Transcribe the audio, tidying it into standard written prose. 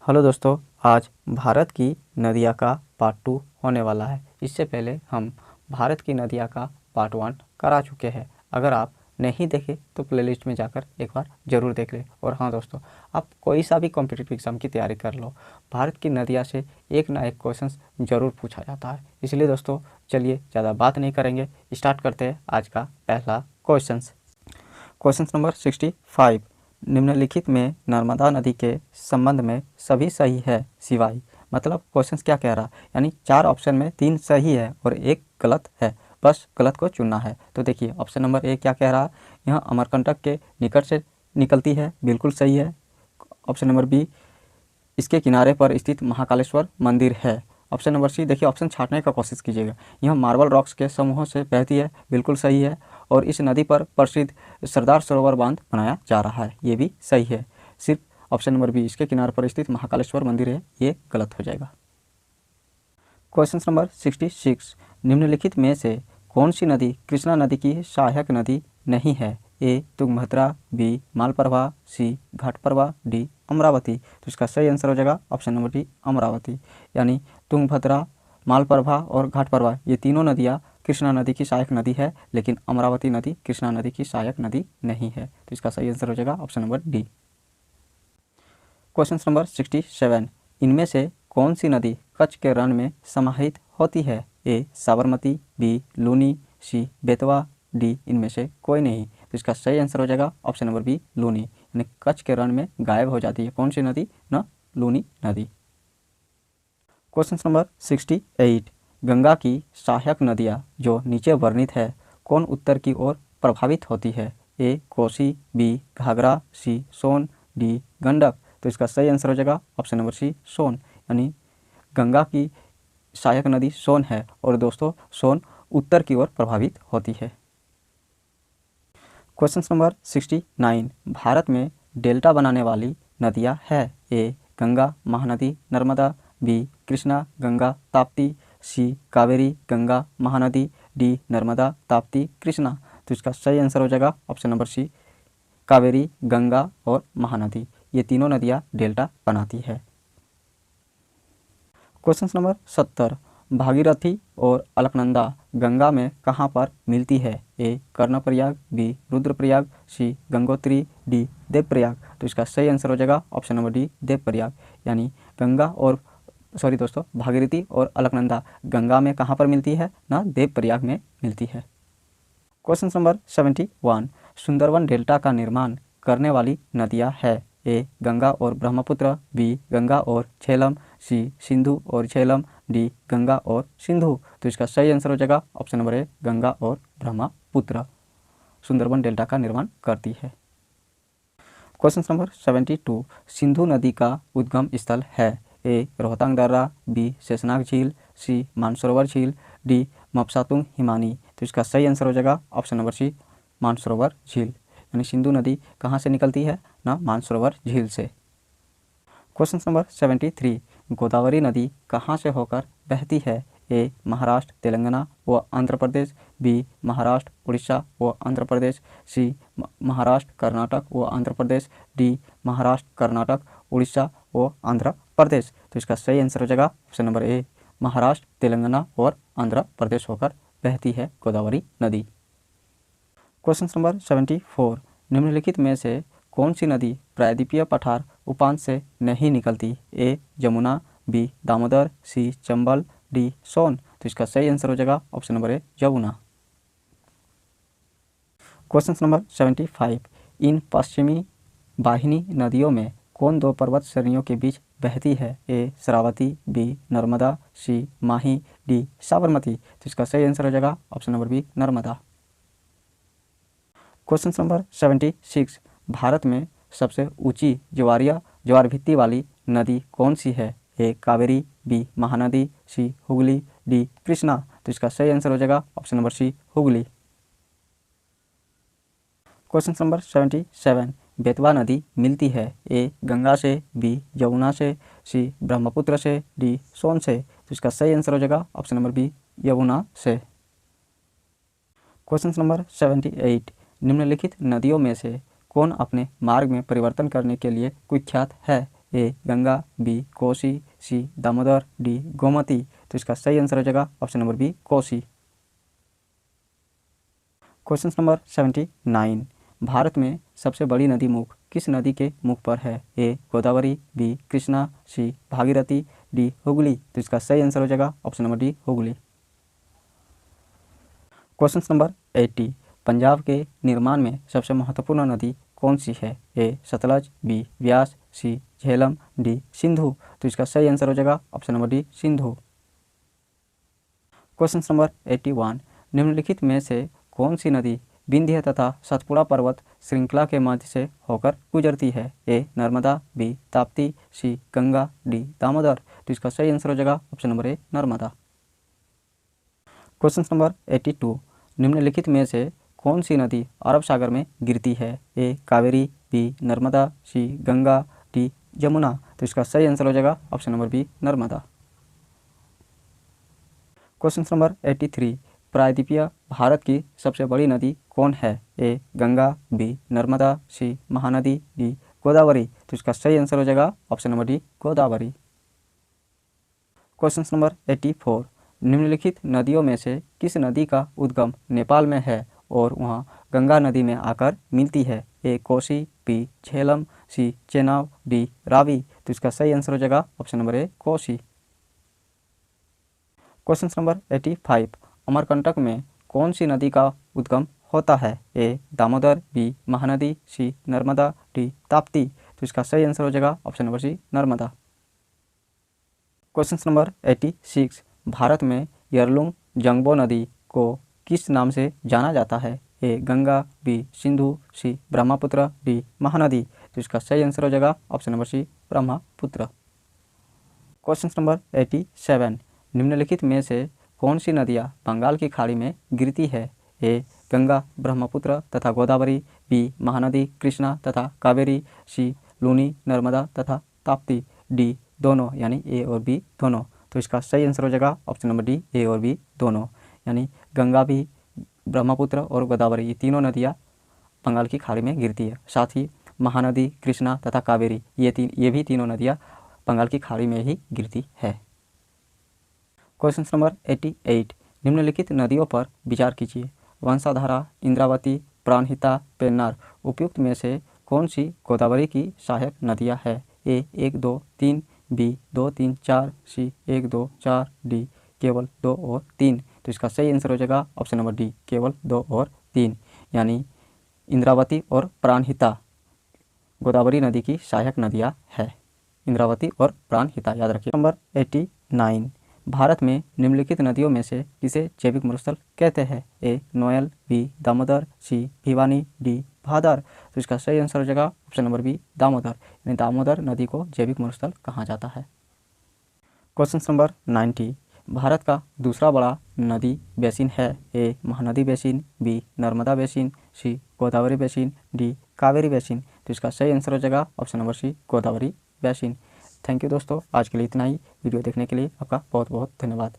Hello दोस्तों, आज भारत की नदियाँ का पार्ट 2 होने वाला है। इससे पहले हम भारत की नदियाँ का पार्ट 1 करा चुके हैं। अगर आप नहीं देखे तो प्लेलिस्ट में जाकर एक बार ज़रूर देख लें। और हाँ दोस्तों, आप कोई सा भी कॉम्पिटिटिव एग्ज़ाम की तैयारी कर लो, भारत की नदियाँ से एक ना एक क्वेश्चन ज़रूर पूछा जाता है। इसलिए दोस्तों चलिए ज़्यादा बात नहीं करेंगे, स्टार्ट करते हैं आज का पहला क्वेश्चन। क्वेश्चन नंबर 65, निम्नलिखित में नर्मदा नदी के संबंध में सभी सही है सिवाय। मतलब क्वेश्चन क्या कह रहा है, यानी 4 ऑप्शन में 3 सही है और 1 गलत है, बस गलत को चुनना है। तो देखिए ऑप्शन नंबर ए क्या कह रहा है, यहाँ अमरकंटक के निकट से निकलती है, बिल्कुल सही है। ऑप्शन नंबर बी, इसके किनारे पर स्थित महाकालेश्वर मंदिर है। ऑप्शन नंबर सी, देखिए ऑप्शन छांटने का कोशिश कीजिएगा, यह मार्बल रॉक्स के समूहों से बहती है, बिल्कुल सही है। और इस नदी पर प्रसिद्ध सरदार सरोवर बांध बनाया जा रहा है, ये भी सही है। सिर्फ ऑप्शन नंबर बी, इसके किनारे पर स्थित महाकालेश्वर मंदिर है, ये गलत हो जाएगा। क्वेश्चन नंबर 66, निम्नलिखित में से कौन सी नदी कृष्णा नदी की सहायक नदी नहीं है। ए तुंगभद्रा, बी मालप्रभा, सी घाटप्रभा, डी अमरावती। तो इसका सही आंसर हो जाएगा ऑप्शन नंबर डी अमरावती। यानी तुंगभद्रा, मालप्रभा और घाटप्रभा ये तीनों नदियाँ कृष्णा नदी की सहायक नदी है, लेकिन अमरावती नदी कृष्णा नदी की सहायक नदी नहीं है। तो इसका सही आंसर हो जाएगा option number D. Question number 67, इनमें से कौन सी नदी कच्छ के रण में समाहित होती है। ए साबरमती, बी लूनी, सी बेतवा, डी इनमें से कोई नहीं। तो इसका सही आंसर हो जाएगा ऑप्शन नंबर बी लूनी, यानी कच्छ के रण में गायब हो जाती है कौन सी नदी ना, लूनी नदी। क्वेश्चन नंबर 68, गंगा की सहायक नदियाँ जो नीचे वर्णित है कौन उत्तर की ओर प्रभावित होती है। A Kosi, B Ghaghara, C Son, D Gandak. तो इसका सही आंसर हो जाएगा ऑप्शन नंबर सी सोन, यानी गंगा की सहायक नदी सोन है और दोस्तों सोन उत्तर की ओर प्रभावित होती है। क्वेश्चन नंबर 69, भारत में डेल्टा बनाने वाली नदियाँ है। A Ganga Mahanadi Narmada, B Krishna Ganga Tapti, C Kaveri Ganga Mahanadi, D Narmada Tapti Krishna. तो इसका सही आंसर हो जाएगा option number C Kaveri Ganga और महानदी, ये तीनों नदियाँ डेल्टा बनाती है। क्वेश्चन नंबर 70, भागीरथी और अलकनंदा गंगा में कहाँ पर मिलती है। ए कर्णप्रयाग, बी रुद्रप्रयाग, सी गंगोत्री, डी देवप्रयाग। तो इसका सही आंसर हो जाएगा ऑप्शन नंबर डी देवप्रयाग, यानी गंगा और दोस्तों भागीरथी और अलकनंदा गंगा में कहाँ पर मिलती है ना, देवप्रयाग में मिलती है। क्वेश्चन नंबर 71, सुंदरवन डेल्टा का निर्माण करने वाली नदियाँ है। ए गंगा और ब्रह्मपुत्र, बी गंगा और झेलम, सी सिंधु और झेलम, डी गंगा और सिंधु। तो इसका सही आंसर हो जाएगा ऑप्शन नंबर ए गंगा और ब्रह्मपुत्र सुंदरवन डेल्टा का निर्माण करती है। क्वेश्चन नंबर 72, सिंधु नदी का उद्गम स्थल है। ए रोहतांग दर्रा, बी शेषनाग झील, सी मानसरोवर झील, डी मपसातुंग हिमानी। तो इसका सही आंसर हो जाएगा ऑप्शन नंबर सी मानसरोवर झील, यानी सिंधु नदी कहाँ से निकलती है ना, मानसरोवर झील से। क्वेश्चन नंबर 73, गोदावरी नदी कहाँ से होकर बहती है। ए महाराष्ट्र तेलंगाना व आंध्र प्रदेश, बी महाराष्ट्र उड़ीसा व आंध्र प्रदेश, सी महाराष्ट्र कर्नाटक व आंध्र प्रदेश, डी महाराष्ट्र कर्नाटक उड़ीसा व आंध्र प्रदेश। तो इसका सही आंसर हो जाएगा ऑप्शन नंबर ए महाराष्ट्र तेलंगाना और आंध्र प्रदेश होकर बहती है गोदावरी नदी। क्वेश्चन नंबर 74, निम्नलिखित में से कौन सी नदी प्रायद्वीपीय पठार उफान से नहीं निकलती। ए जमुना, बी दामोदर, सी चंबल, डी सोन। तो इसका सही आंसर हो जाएगा ऑप्शन नंबर ए जमुना। क्वेश्चन नंबर 75, इन पश्चिमी वाहिनी नदियों में कौन दो पर्वत श्रेणियों के बीच बहती है। A Sharavati, B Narmada, C Mahi, D Sabarmati. तो इसका सही आंसर हो जाएगा option number B Narmada. Question number 76, Bharat में सबसे ऊंची ज्वार भित्ति वाली नदी कौन सी है। A Kaveri, B Mahanadi, C Hooghly, D Krishna. तो इसका सही आंसर हो जाएगा option number C Hooghly. Question number 77, Betwa नदी मिलती है। ए गंगा से, बी यमुना से, सी ब्रह्मपुत्र से, डी सोन से। तो इसका सही आंसर हो जाएगा ऑप्शन नंबर बी यमुना से। क्वेश्चन नंबर 78, निम्नलिखित नदियों में से कौन अपने मार्ग में परिवर्तन करने के लिए कुख्यात है। A Ganga, B Kosi, C Damodar, D Gomti. तो इसका सही आंसर हो जाएगा option number B Kosi. Question number 79, Bharat में सबसे बड़ी नदी मुख किस नदी के मुख पर है? ए गोदावरी, बी कृष्णा, सी भागीरथी, डी हुगली। तो इसका सही आंसर हो जाएगा option number D Hooghly. Question number 80, Punjab के निर्माण में सबसे महत्वपूर्ण नदी कौन सी है? ए सतलज, बी व्यास, सी झेलम, डी सिंधु। तो इसका सही आंसर हो जाएगा option number D Sindhu. Question number 81, निम्नलिखित में से कौन सी नदी विंध्य तथा सतपुड़ा पर्वत श्रृंखला के मध्य से होकर गुजरती है? ए नर्मदा, बी ताप्ती, सी गंगा, डी दामोदर। तो इसका सही आंसर हो जाएगा ऑप्शन नंबर ए नर्मदा। क्वेश्चन नंबर 82, निम्नलिखित में से कौन सी नदी अरब सागर में गिरती है? A Kaveri, B Narmada, C Ganga, D Yamuna. तो इसका सही आंसर हो जाएगा option number B Narmada. Question number 83, प्रायद्वीपीय भारत की सबसे बड़ी नदी कौन है? A Ganga, B Narmada, C Mahanadi, D Godavari. तो इसका सही आंसर हो जाएगा option number D Godavari. Question number 84, निम्नलिखित नदियों में से किस नदी का उद्गम नेपाल में है और वहाँ गंगा नदी में आकर मिलती है? A Kosi, B Jhelum, C Chenab, D Ravi. तो इसका सही आंसर हो जाएगा option number A Kosi. Question number 85, Amarkantak में कौन सी नदी का उद्गम होता है? A Damodar, B Mahanadi, C Narmada, D Tapti. तो इसका सही आंसर हो जाएगा option number C Narmada. Question number 86, Bharat में यरलुंग जंगबो नदी को किस नाम से जाना जाता है? A Ganga, B Sindhu, C Brahmaputra, D Mahanadi. तो इसका सही आंसर हो जाएगा option number C Brahmaputra. Question number 87, निम्नलिखित में से कौन सी नदियाँ बंगाल की खाड़ी में गिरती है? ए गंगा, ब्रह्मपुत्र तथा गोदावरी, बी महानदी कृष्णा तथा कावेरी, सी लूनी नर्मदा तथा ताप्ती, डी दोनों यानी ए और बी दोनों। तो इसका सही आंसर हो जाएगा ऑप्शन नंबर डी ए और बी दोनों, यानी गंगा भी, ब्रह्मपुत्र और गोदावरी ये तीनों नदियाँ बंगाल की खाड़ी में गिरती है। साथ ही महानदी कृष्णा तथा कावेरी ये भी तीनों नदियाँ बंगाल की खाड़ी में ही गिरती है। क्वेश्चन नंबर 88, निम्नलिखित नदियों पर विचार कीजिए। वंशाधारा, इंद्रावती, प्राणहिता, पेन्नार उपयुक्त में से कौन सी गोदावरी की सहायक नदियाँ है? ए 1, 2, 3, बी 2, 3, 4, सी 1, 2, 4, डी केवल 2 और 3। तो इसका सही आंसर हो जाएगा ऑप्शन नंबर डी केवल 2 और 3, यानी इंद्रावती और प्राणहिता गोदावरी नदी की सहायक नदियाँ है। इंद्रावती और प्राणहिता याद रखिए। नंबर 89, भारत में निम्नलिखित नदियों में से किसे जैविक मरुस्थल कहते हैं? ए नोयल, बी दामोदर, सी भिवानी, डी भादर। तो इसका सही आंसर हो जाएगा ऑप्शन नंबर बी दामोदर, यानी दामोदर नदी को जैविक मरुस्थल कहा जाता है। क्वेश्चन नंबर 90, भारत का दूसरा बड़ा नदी बेसिन है? A Mahanadi basin, B Narmada basin, C Godavari basin, D Kaveri basin. तो इसका सही आंसर हो जाएगा option number C Godavari basin. Thank you दोस्तों, आज के लिए इतना ही। वीडियो देखने के लिए आपका बहुत बहुत धन्यवाद।